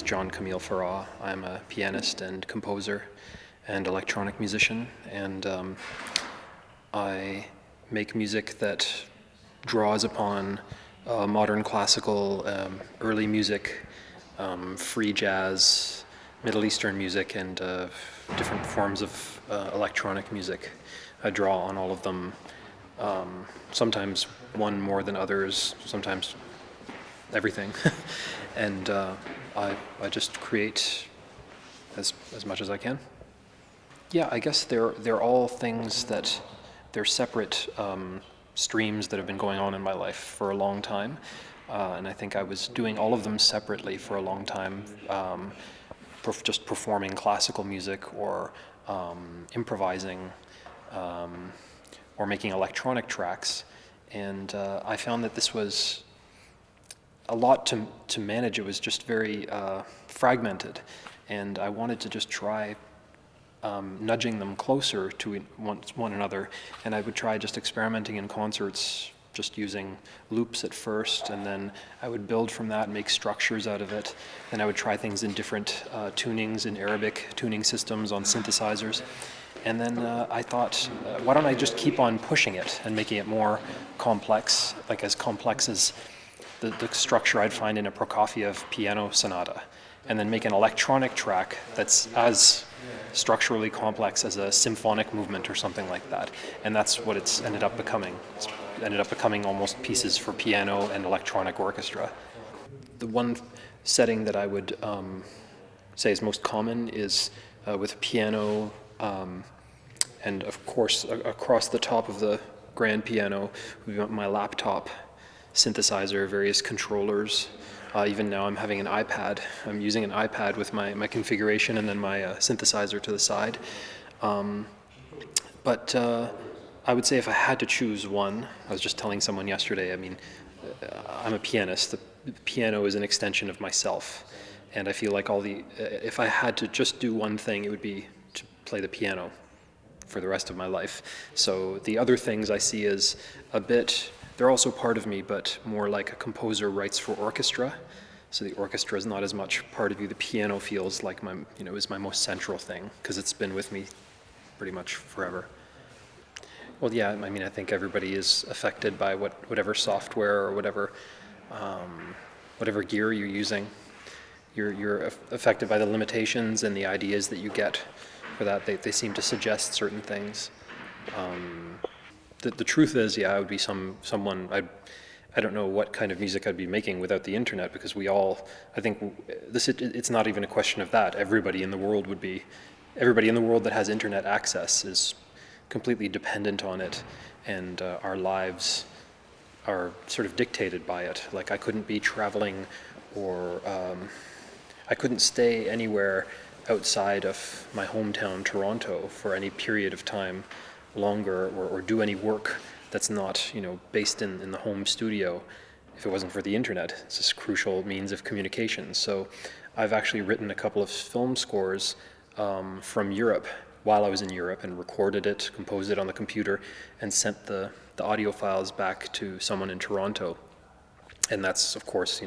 name's Kameel Farah. I'm a pianist and composer and electronic musician, and I make music that draws upon modern classical, early music, free jazz, Middle Eastern music, and different forms of electronic music. I draw on all of them, sometimes one more than others, sometimes everything. And I just create as much as I can. Yeah, I guess they're all things that they're separate streams that have been going on in my life for a long time, and I think I was doing all of them separately for a long time, just performing classical music or improvising or making electronic tracks, and I found that this was a lot to manage. It was just very fragmented, and I wanted to just try nudging them closer to one another, and I would try just experimenting in concerts, just using loops at first, and then I would build from that and make structures out of it. Then I would try things in different tunings, in Arabic tuning systems on synthesizers. And then I thought, why don't I just keep on pushing it and making it more complex, like as complex as the structure I'd find in a Prokofiev piano sonata, and then make an electronic track that's as structurally complex as a symphonic movement or something like that. And that's what it's ended up becoming. It's ended up becoming almost pieces for piano and electronic orchestra. The one setting that I would say is most common is with piano, and of course across the top of the grand piano would be my laptop synthesizer, various controllers. Even now I'm having an iPad. I'm using an iPad with my configuration and then my synthesizer to the side. But I would say if I had to choose one, I was just telling someone yesterday, I mean, I'm a pianist. The piano is an extension of myself. And I feel like if I had to just do one thing, it would be to play the piano for the rest of my life. So the other things I see as a bit, they're also part of me, but more like a composer writes for orchestra. So the orchestra is not as much part of you. The piano feels like is my most central thing, because it's been with me pretty much forever. Well, yeah, I mean, I think everybody is affected by whatever software or whatever gear you're using. You're affected by the limitations and the ideas that you get for that. They seem to suggest certain things. The truth is, yeah, I would be someone, I don't know what kind of music I'd be making without the internet, because I think it's not even a question of that. Everybody in the world that has internet access is completely dependent on it, and our lives are sort of dictated by it. Like, I couldn't be traveling, or I couldn't stay anywhere outside of my hometown, Toronto, for any period of time longer, or do any work that's not, based in the home studio, if it wasn't for the internet. It's this crucial means of communication. So I've actually written a couple of film scores from Europe while I was in Europe, and recorded it, composed it on the computer, and sent the audio files back to someone in Toronto. And that's, of course,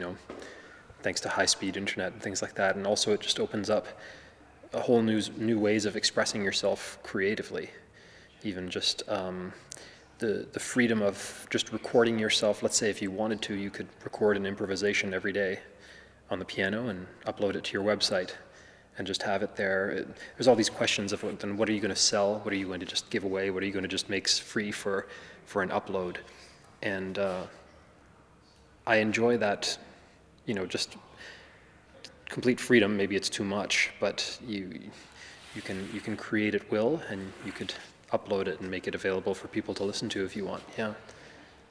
thanks to high-speed internet and things like that. And also it just opens up a whole new ways of expressing yourself creatively. Even just the freedom of just recording yourself. Let's say if you wanted to, you could record an improvisation every day on the piano and upload it to your website and just have it there. There's all these questions of, then what are you going to sell? What are you going to just give away? What are you going to just make free for an upload? And I enjoy that, just complete freedom. Maybe it's too much, but you can create at will, and you could upload it and make it available for people to listen to if you want. Yeah,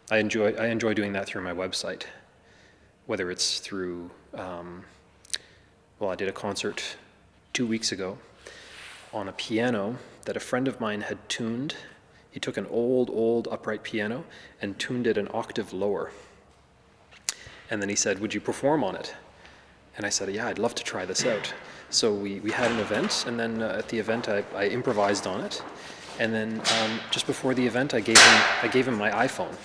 I enjoy doing that through my website, whether it's through I did a concert 2 weeks ago on a piano that a friend of mine had tuned. He took an old upright piano and tuned it an octave lower, and then he said, "Would you perform on it?" And I said, "Yeah, I'd love to try this out." So we had an event, and then at the event I improvised on it. And then just before the event, I gave him my iPhone.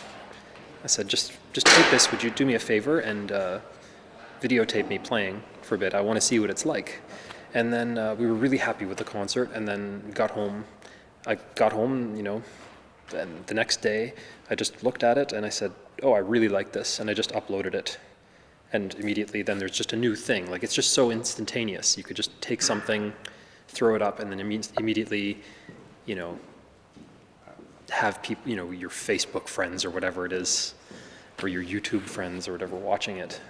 I said, just take this. Would you do me a favor and videotape me playing for a bit. I want to see what it's like. And then we were really happy with the concert, and then got home. I got home, and the next day I just looked at it and I said, oh, I really like this, and I just uploaded it. And immediately then there's just a new thing. Like, it's just so instantaneous. You could just take something, throw it up, and then immediately, have people, your Facebook friends or whatever it is, or your YouTube friends or whatever watching it.